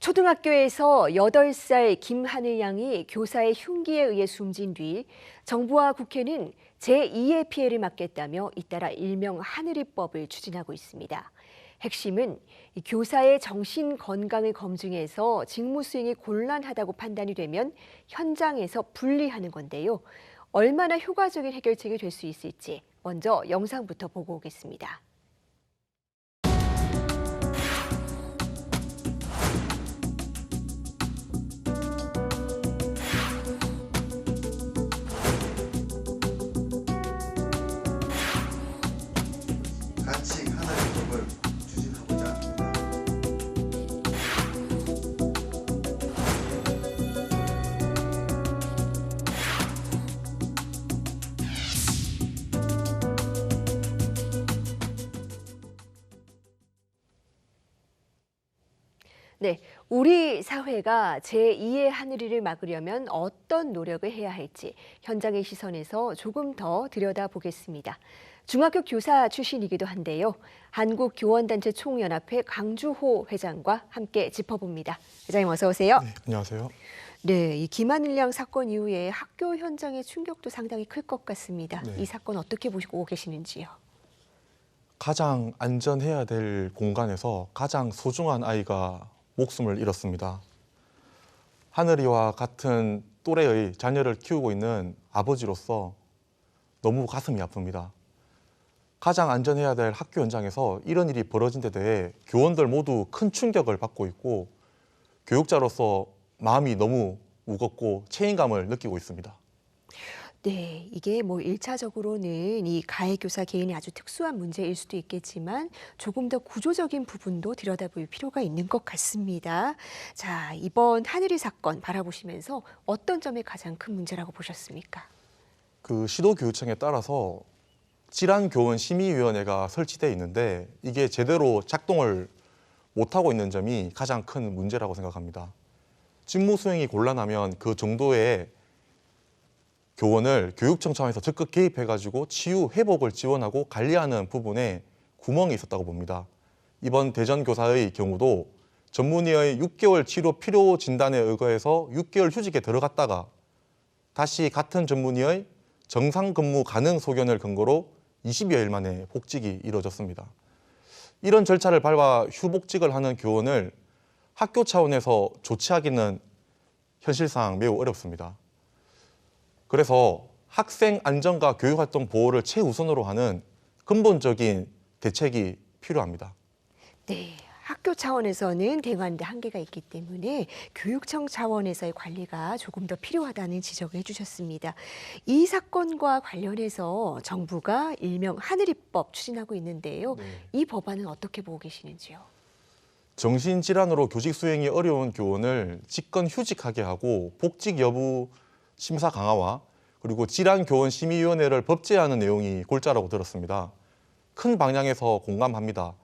초등학교에서 8살 김하늘 양이 교사의 흉기에 의해 숨진 뒤 정부와 국회는 제2의 피해를 막겠다며 잇따라 일명 하늘이법을 추진하고 있습니다. 핵심은 교사의 정신 건강을 검증해서 직무 수행이 곤란하다고 판단이 되면 현장에서 분리하는 건데요. 얼마나 효과적인 해결책이 될 수 있을지 먼저 영상부터 보고 오겠습니다. 같이 하나의 법을 추진하고자 합니다. 네, 우리 사회가 제2의 하늘이를 막으려면 어떤 노력을 해야 할지 현장의 시선에서 조금 더 들여다보겠습니다. 중학교 교사 출신이기도 한데요. 한국교원단체 총연합회 강주호 회장과 함께 짚어봅니다. 회장님 어서 오세요. 네, 안녕하세요. 네, 이 김하늘 양 사건 이후에 학교 현장의 충격도 상당히 클 것 같습니다. 네. 이 사건 어떻게 보시고 계시는지요? 가장 안전해야 될 공간에서 가장 소중한 아이가 목숨을 잃었습니다. 하늘이와 같은 또래의 자녀를 키우고 있는 아버지로서 너무 가슴이 아픕니다. 가장 안전해야 될 학교 현장에서 이런 일이 벌어진 데 대해 교원들 모두 큰 충격을 받고 있고 교육자로서 마음이 너무 무겁고 책임감을 느끼고 있습니다. 네, 이게 뭐 1차적으로는 이 가해 교사 개인의 아주 특수한 문제일 수도 있겠지만 조금 더 구조적인 부분도 들여다볼 필요가 있는 것 같습니다. 자, 이번 하늘이 사건 바라보시면서 어떤 점이 가장 큰 문제라고 보셨습니까? 그 시도교육청에 따라서 질환교원심의위원회가 설치되어 있는데 이게 제대로 작동을 못하고 있는 점이 가장 큰 문제라고 생각합니다. 직무 수행이 곤란하면 그 정도의 교원을 교육청 차원에서 적극 개입해가지고 치유, 회복을 지원하고 관리하는 부분에 구멍이 있었다고 봅니다. 이번 대전교사의 경우도 전문의의 6개월 치료 필요 진단에 의거해서 6개월 휴직에 들어갔다가 다시 같은 전문의의 정상 근무 가능 소견을 근거로 20여일 만에 복직이 이루어졌습니다. 이런 절차를 밟아 휴복직을 하는 교원을 학교 차원에서 조치하기는 현실상 매우 어렵습니다. 그래서 학생 안전과 교육활동 보호를 최우선으로 하는 근본적인 대책이 필요합니다. 네, 학교 차원에서는 대응하는 데 한계가 있기 때문에 교육청 차원에서의 관리가 조금 더 필요하다는 지적을 해주셨습니다. 이 사건과 관련해서 정부가 일명 하늘이법 추진하고 있는데요. 네. 이 법안은 어떻게 보고 계시는지요? 정신질환으로 교직 수행이 어려운 교원을 직권 휴직하게 하고 복직 여부 심사 강화와 그리고 질환교원심의위원회를 법제화하는 내용이 골자라고 들었습니다. 큰 방향에서 공감합니다.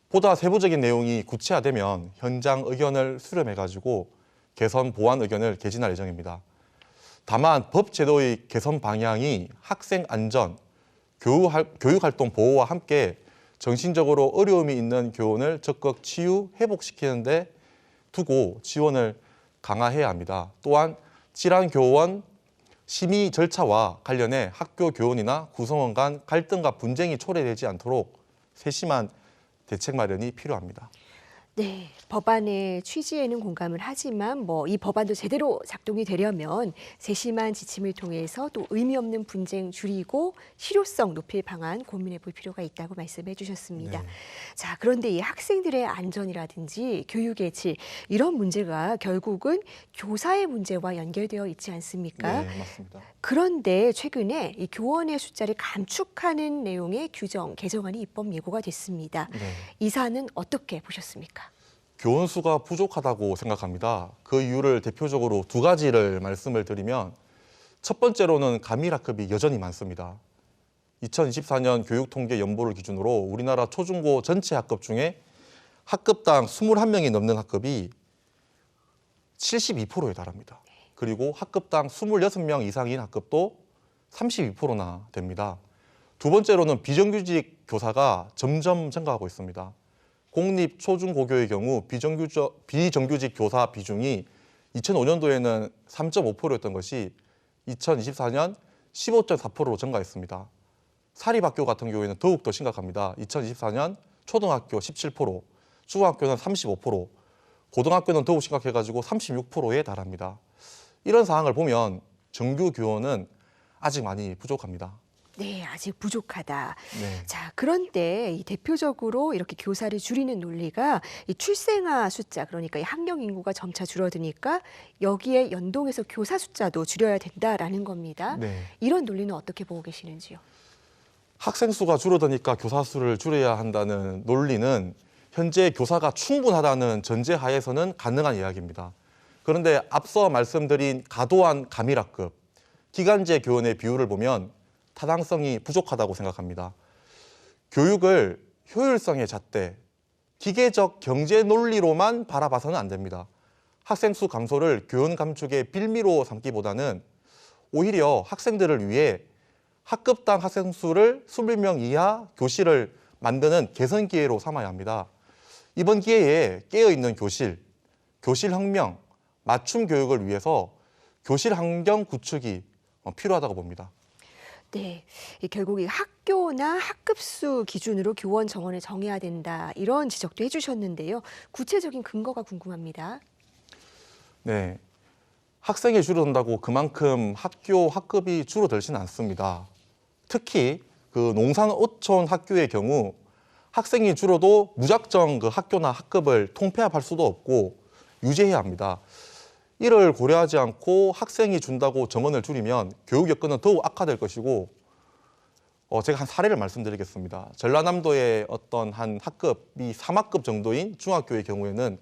보다 세부적인 내용이 구체화되면 현장 의견을 수렴해가지고 개선 보완 의견을 개진할 예정입니다. 다만 법 제도의 개선 방향이 학생 안전, 교육활동 보호와 함께 정신적으로 어려움이 있는 교원을 적극 치유, 회복시키는 데 두고 지원을 강화해야 합니다. 또한 질환교원 심의 절차와 관련해 학교 교원이나 구성원 간 갈등과 분쟁이 초래되지 않도록 세심한 대책 마련이 필요합니다. 네, 법안의 취지에는 공감을 하지만 이 법안도 제대로 작동이 되려면 세심한 지침을 통해서 또 의미 없는 분쟁 줄이고 실효성 높일 방안 고민해 볼 필요가 있다고 말씀해 주셨습니다. 네. 자, 그런데 이 학생들의 안전이라든지 교육의 질 이런 문제가 결국은 교사의 문제와 연결되어 있지 않습니까? 네, 맞습니다. 그런데 최근에 이 교원의 숫자를 감축하는 내용의 규정 개정안이 입법 예고가 됐습니다. 네. 이 사안은 어떻게 보셨습니까? 교원 수가 부족하다고 생각합니다. 그 이유를 대표적으로 두 가지를 말씀을 드리면 첫 번째로는 감밀학급이 여전히 많습니다. 2024년 교육통계연보를 기준으로 우리나라 초중고 전체 학급 중에 학급당 21명이 넘는 학급이 72%에 달합니다. 그리고 학급당 26명 이상인 학급도 32%나 됩니다. 두 번째로는 비정규직 교사가 점점 증가하고 있습니다. 공립 초중고교의 경우 비정규직 교사 비중이 2005년도에는 3.5%였던 것이 2024년 15.4%로 증가했습니다. 사립학교 같은 경우에는 더욱더 심각합니다. 2024년 초등학교 17%, 중학교는 35%, 고등학교는 더욱 심각해가지고 36%에 달합니다. 이런 상황을 보면 정규 교원은 아직 많이 부족합니다. 네, 아직 부족하다. 네. 자, 그런데 이 대표적으로 이렇게 교사를 줄이는 논리가 이 출생아 숫자, 그러니까 이 학령 인구가 점차 줄어드니까 여기에 연동해서 교사 숫자도 줄여야 된다라는 겁니다. 네. 이런 논리는 어떻게 보고 계시는지요? 학생 수가 줄어드니까 교사 수를 줄여야 한다는 논리는 현재 교사가 충분하다는 전제 하에서는 가능한 이야기입니다. 그런데 앞서 말씀드린 과도한 가밀학급, 기간제 교원의 비율을 보면 타당성이 부족하다고 생각합니다. 교육을 효율성의 잣대, 기계적 경제 논리로만 바라봐서는 안 됩니다. 학생 수 감소를 교원 감축의 빌미로 삼기보다는 오히려 학생들을 위해 학급당 학생 수를 20명 이하 교실을 만드는 개선 기회로 삼아야 합니다. 이번 기회에 깨어있는 교실, 교실혁명, 맞춤 교육을 위해서 교실 환경 구축이 필요하다고 봅니다. 네, 결국 이 학교나 학급수 기준으로 교원 정원을 정해야 된다 이런 지적도 해주셨는데요. 구체적인 근거가 궁금합니다. 네, 학생이 줄어든다고 그만큼 학교 학급이 줄어들지는 않습니다. 특히 그 농산 어촌 학교의 경우 학생이 줄어도 무작정 그 학교나 학급을 통폐합할 수도 없고 유지해야 합니다. 이를 고려하지 않고 학생이 준다고 정원을 줄이면 교육 여건은 더욱 악화될 것이고 제가 한 사례를 말씀드리겠습니다. 전라남도의 어떤 한 학급이 3학급 정도인 중학교의 경우에는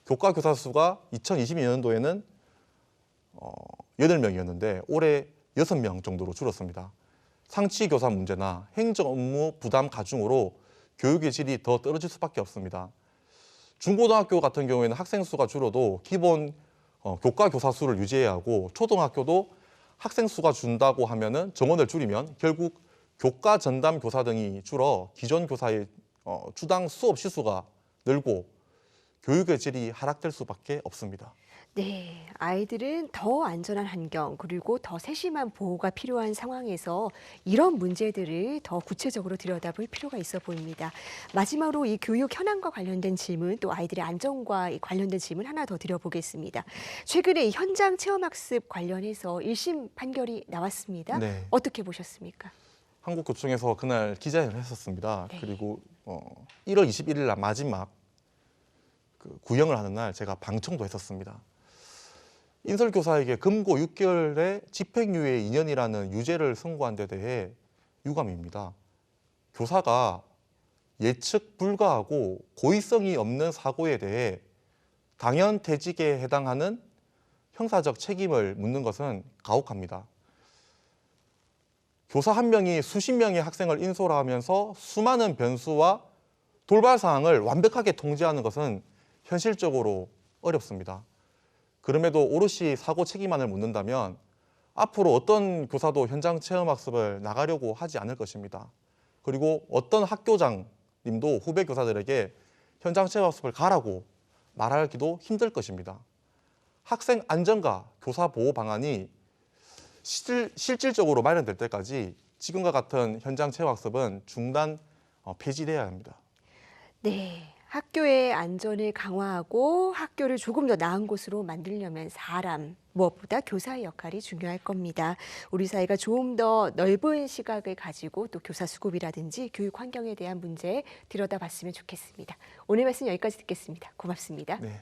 교과 교사 수가 2022년도에는 8명이었는데 올해 6명 정도로 줄었습니다. 상치 교사 문제나 행정 업무 부담 가중으로 교육의 질이 더 떨어질 수밖에 없습니다. 중고등학교 같은 경우에는 학생 수가 줄어도 기본 교과 교사 수를 유지해야 하고 초등학교도 학생 수가 준다고 하면은 정원을 줄이면 결국 교과 전담 교사 등이 줄어 기존 교사의 주당 수업 시수가 늘고 교육의 질이 하락될 수밖에 없습니다. 네, 아이들은 더 안전한 환경 그리고 더 세심한 보호가 필요한 상황에서 이런 문제들을 더 구체적으로 들여다볼 필요가 있어 보입니다. 마지막으로 이 교육 현황과 관련된 질문 또 아이들의 안전과 관련된 질문 하나 더 드려보겠습니다. 최근에 이 현장 체험학습 관련해서 1심 판결이 나왔습니다. 네. 어떻게 보셨습니까? 한국교총에서 그날 기자회견을 했었습니다. 네. 그리고 1월 21일 날 마지막 그 구형을 하는 날 제가 방청도 했었습니다. 인설교사에게 금고 6개월의 집행유예 2년이라는 유죄를 선고한 데 대해 유감입니다. 교사가 예측 불가하고 고의성이 없는 사고에 대해 당연 퇴직에 해당하는 형사적 책임을 묻는 것은 가혹합니다. 교사 한 명이 수십 명의 학생을 인솔하면서 수많은 변수와 돌발 사항을 완벽하게 통제하는 것은 현실적으로 어렵습니다. 그럼에도 오롯이 사고 책임만을 묻는다면 앞으로 어떤 교사도 현장 체험학습을 나가려고 하지 않을 것입니다. 그리고 어떤 학교장님도 후배 교사들에게 현장 체험학습을 가라고 말하기도 힘들 것입니다. 학생 안전과 교사 보호 방안이 실질적으로 마련될 때까지 지금과 같은 현장 체험학습은 중단, 폐지돼야 합니다. 네. 학교의 안전을 강화하고 학교를 조금 더 나은 곳으로 만들려면 사람, 무엇보다 교사의 역할이 중요할 겁니다. 우리 사회가 좀 더 넓은 시각을 가지고 또 교사 수급이라든지 교육 환경에 대한 문제 들여다봤으면 좋겠습니다. 오늘 말씀 여기까지 듣겠습니다. 고맙습니다. 네.